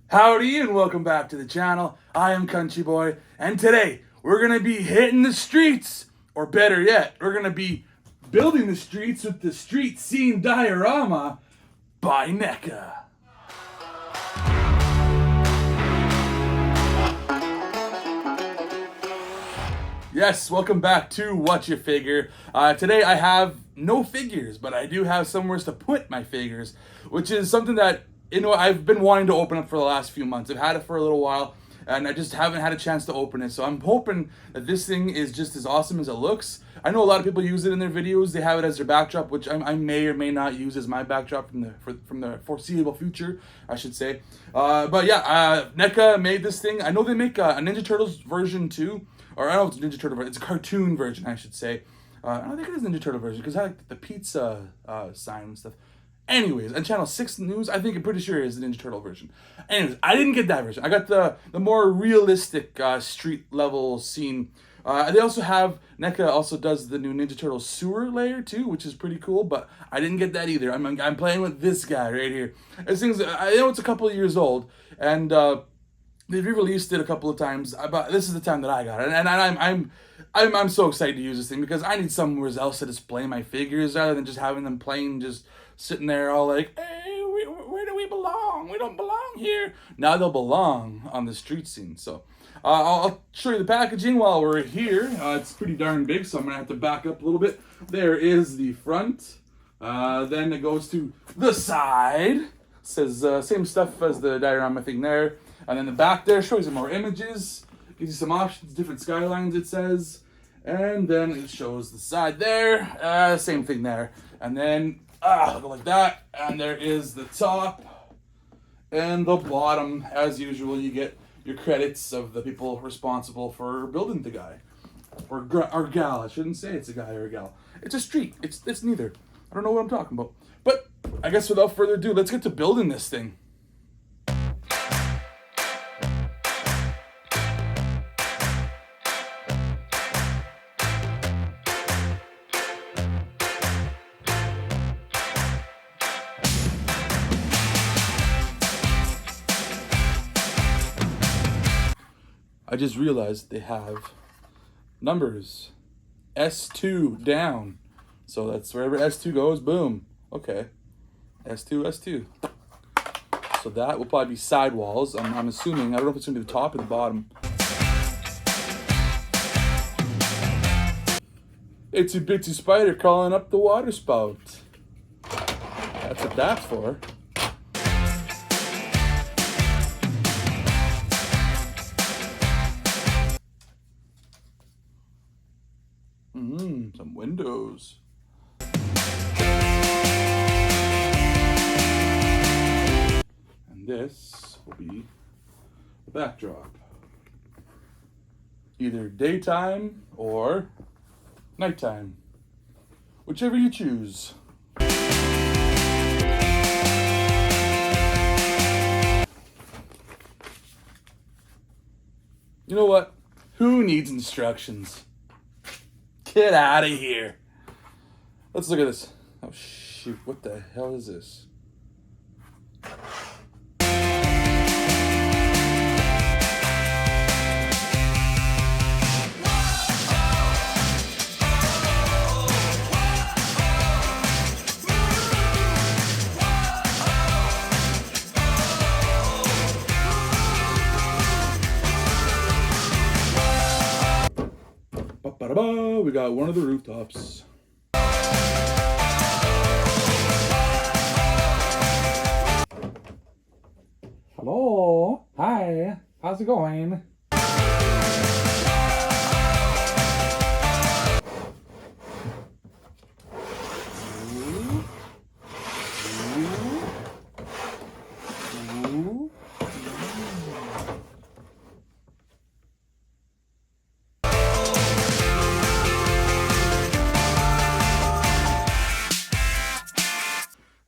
Howdy and welcome back to the channel. I am Country Boy, and today we're gonna be hitting the streets, or better yet, we're gonna be building the streets with the Street Scene Diorama by NECA. Yes, welcome back to Whatcha Figure. Today I have no figures, but I do have somewhere to put my figures, which is something that I've been wanting to open up for the last few months. I've had it for a little while, and I just haven't had a chance to open it. So I'm hoping that this thing is just as awesome as it looks. I know a lot of people use it in their videos. They have it as their backdrop, which I may or may not use as my backdrop from the foreseeable future, I should say. But yeah, NECA made this thing. I know they make a Ninja Turtles version too. Or I don't know if it's a Ninja Turtle version. It's a cartoon version, I should say. I don't think it is a Ninja Turtle version because I like the pizza sign and stuff. Anyways, on Channel 6 News, I'm pretty sure it is the Ninja Turtle version. Anyways, I didn't get that version. I got the more realistic street level scene. They also have, NECA also does the new Ninja Turtle sewer layer too, which is pretty cool, but I didn't get that either. I'm playing with this guy right here. This thing's, I know it's a couple of years old, and they've re-released it a couple of times, but this is the time that I got it, and I'm so excited to use this thing because I need somewhere else to display my figures rather than just having them plain just sitting there all like, hey, where do we belong? We don't belong here. Now they'll belong on the street scene. So I'll show you the packaging while we're here. It's pretty darn big, so I'm gonna have to back up a little bit. There is the front. Then it goes to the side. It says same stuff as the diorama thing there. And then the back there shows you more images, gives you some options, different skylines it says. And then it shows the side there, same thing there. And then, go like that. And there is the top and the bottom. As usual, you get your credits of the people responsible for building the guy. Or gal, I shouldn't say it's a guy or a gal. It's a street, it's neither. I don't know what I'm talking about. But I guess without further ado, let's get to building this thing. I just realized they have numbers. S2 down. So that's wherever S2 goes, boom. Okay. S2, S2. So that will probably be sidewalls. I'm assuming. I don't know if it's going to be the top or the bottom. Itsy bitsy spider crawling up the water spout. That's what that's for. Some windows. And this will be the backdrop. Either daytime or nighttime. Whichever you choose. You know what? Who needs instructions? Get out of here. Let's look at this. Oh shoot, what the hell is this? We got one of the rooftops. Hello. Hi. How's it going?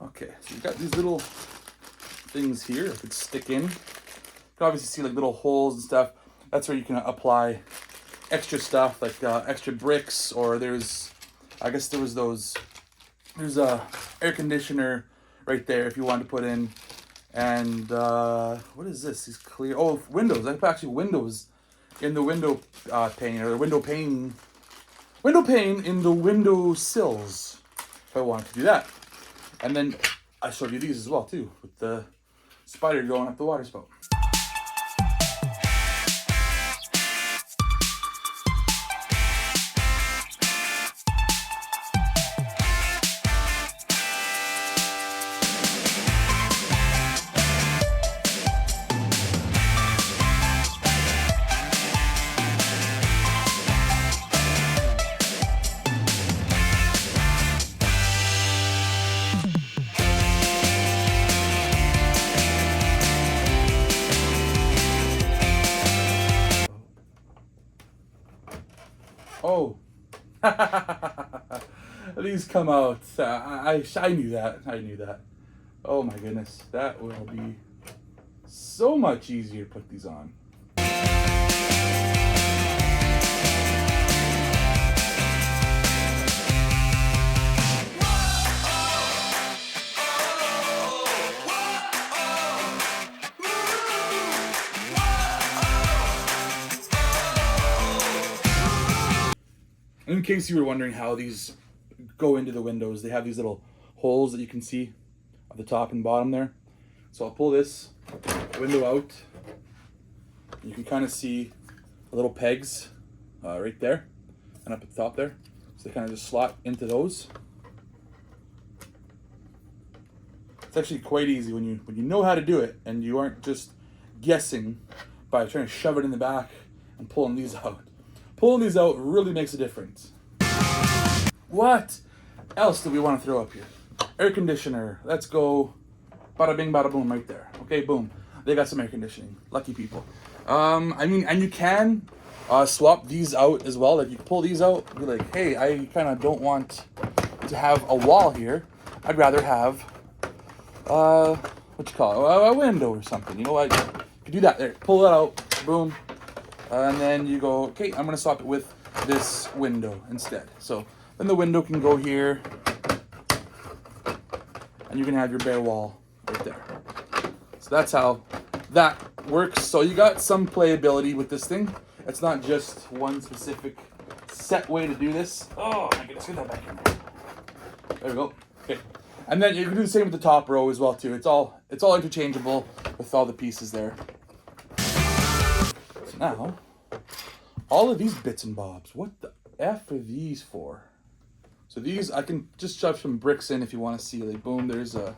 Okay, so you've got these little things here that could stick in. You can obviously see like little holes and stuff. That's where you can apply extra stuff, like extra bricks, or there's a air conditioner right there if you want to put in. And what is this? These clear, oh, windows. I put actually windows in the window pane, or the window pane in the window sills if I wanted to do that. And then I showed you these as well too, with the spider going up the water spout. Oh, these come out. I knew that. I knew that. Oh my goodness, that will be so much easier to put these on. In case you were wondering how these go into the windows, they have these little holes that you can see at the top and bottom there. So I'll pull this window out. You can kind of see the little pegs right there and up at the top there. So they kind of just slot into those. It's actually quite easy when you know how to do it and you aren't just guessing by trying to shove it in the back and pulling these out. Pulling these out really makes a difference. What else do we want to throw up here? Air conditioner. Let's go. Bada bing, bada boom, right there. Okay, boom. They got some air conditioning. Lucky people. I mean, and you can swap these out as well. Like you pull these out, be like, hey, I kind of don't want to have a wall here. I'd rather have what you call it, a window or something. You know what? You can do that there. Pull it out. Boom. And then you go, okay, I'm going to swap it with this window instead. So then the window can go here, and you can have your bare wall right there. So that's how that works. So you got some playability with this thing. It's not just one specific set way to do this. Oh my goodness, get that back in there. There we go. Okay. And then you can do the same with the top row as well too. It's all interchangeable with all the pieces there. Now, all of these bits and bobs, what the F are these for? So these, I can just shove some bricks in if you want to see, like boom, there's a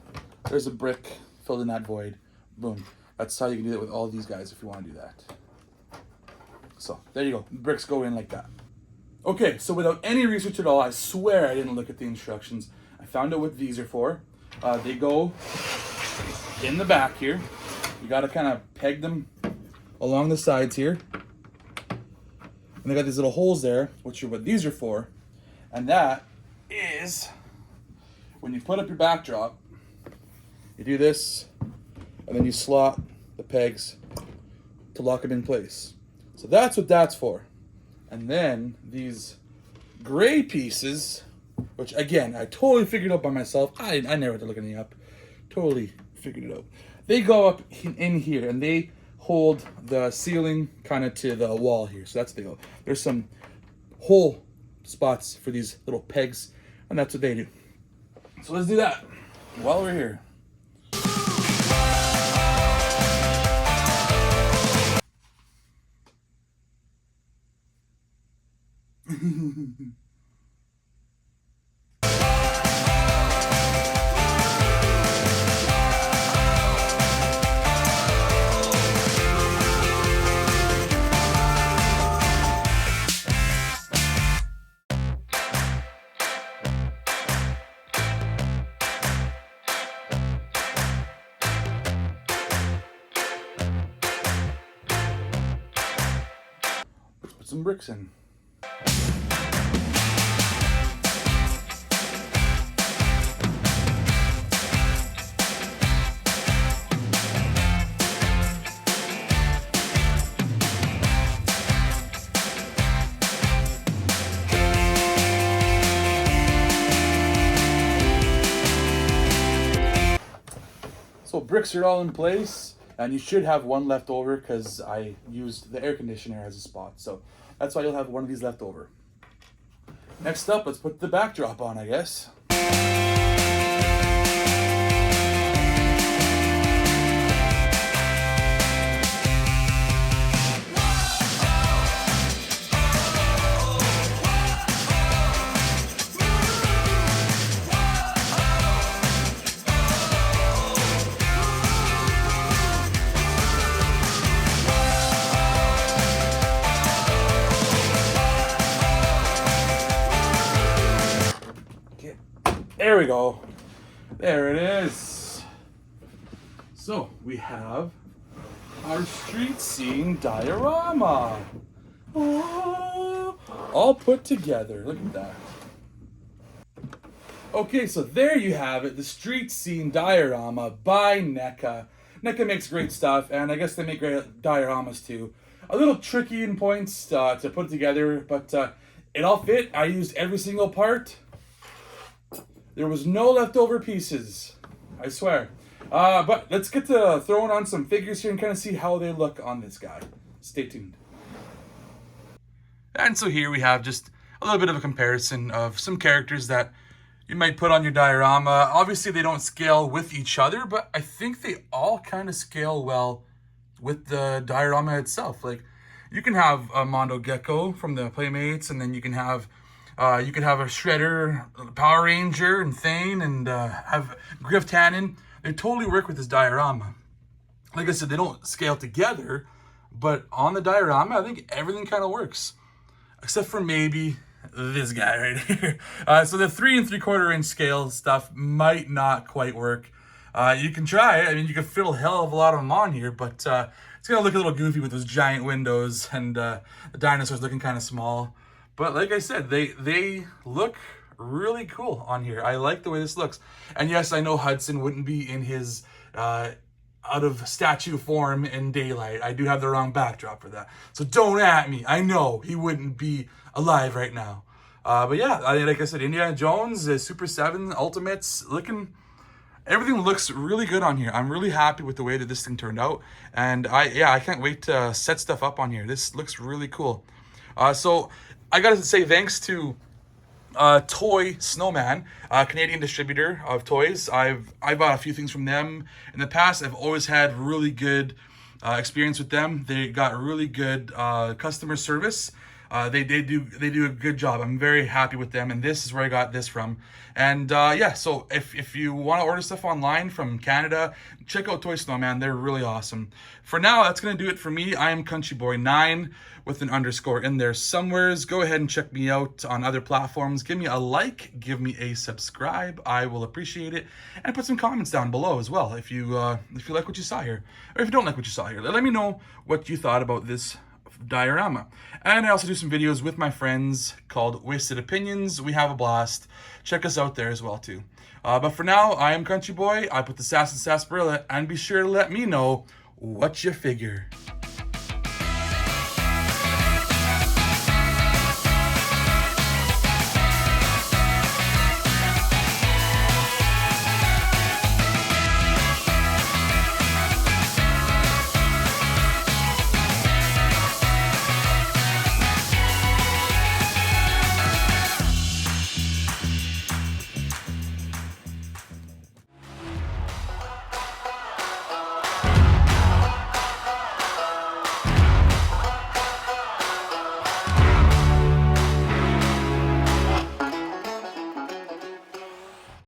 brick filled in that void, boom. That's how you can do it with all these guys if you want to do that. So there you go, bricks go in like that. Okay, so without any research at all, I swear I didn't look at the instructions. I found out what these are for. They go in the back here. You got to kind of peg them along the sides here. And they got these little holes there, which are what these are for. And that is when you put up your backdrop, you do this, and then you slot the pegs to lock it in place. So that's what that's for. And then these gray pieces, which again, I totally figured out by myself. I never had to look anything up. Totally figured it out. They go up in here, and they hold the ceiling kind of to the wall here. So that's the deal. There's some hole spots for these little pegs, and that's what they do. So let's do that while we're here. Let's put some bricks in. So bricks are all in place, and you should have one left over because I used the air conditioner as a spot. So that's why you'll have one of these left over. Next up, let's put the backdrop on, I guess. There we go. There it is. So we have our street scene diorama. Oh, all put together. Look at that. Okay, so there you have it. The street scene diorama by NECA. NECA makes great stuff, and I guess they make great dioramas too. A little tricky in points to put together, but it all fit. I used every single part. There was no leftover pieces, I swear. But let's get to throwing on some figures here and kind of see how they look on this guy. Stay tuned. And so here we have just a little bit of a comparison of some characters that you might put on your diorama. Obviously they don't scale with each other, but I think they all kind of scale well with the diorama itself. Like, you can have a Mondo Gecko from the Playmates, and then you can have you could have a Shredder, Power Ranger, and Thane, and have Griff Tannen. They totally work with this diorama. Like I said, they don't scale together, but on the diorama, I think everything kind of works. Except for maybe this guy right here. So the 3 3/4 inch scale stuff might not quite work. You can try it. I mean, you can fit a hell of a lot of them on here, but it's going to look a little goofy with those giant windows and the dinosaurs looking kind of small. But like I said, they look really cool on here. I like the way this looks. And yes, I know Hudson wouldn't be in his out of statue form in daylight. I do have the wrong backdrop for that. So don't at me. I know he wouldn't be alive right now. But yeah, like I said, Indiana Jones, Super 7, Ultimates, everything looks really good on here. I'm really happy with the way that this thing turned out. And I can't wait to set stuff up on here. This looks really cool. So I gotta say thanks to Toy Snowman, Canadian distributor of toys. I bought a few things from them in the past. I've always had really good experience with them. They got really good customer service. They do a good job. I'm very happy with them, and this is where I got this from. And yeah, so if you want to order stuff online from Canada, check out Toy Snowman. They're really awesome. For now, that's gonna do it for me. I am CountryBoy9 with an underscore in there somewheres. Go ahead and check me out on other platforms. Give me a like, give me a subscribe. I will appreciate it. And put some comments down below as well if you like what you saw here, or if you don't like what you saw here. Let me know what you thought about this diorama. And I also do some videos with my friends called Wasted Opinions. We have a blast. Check us out there as well too. But for now, I am Country Boy. I put the sass in sarsaparilla, and be sure to let me know what you figure.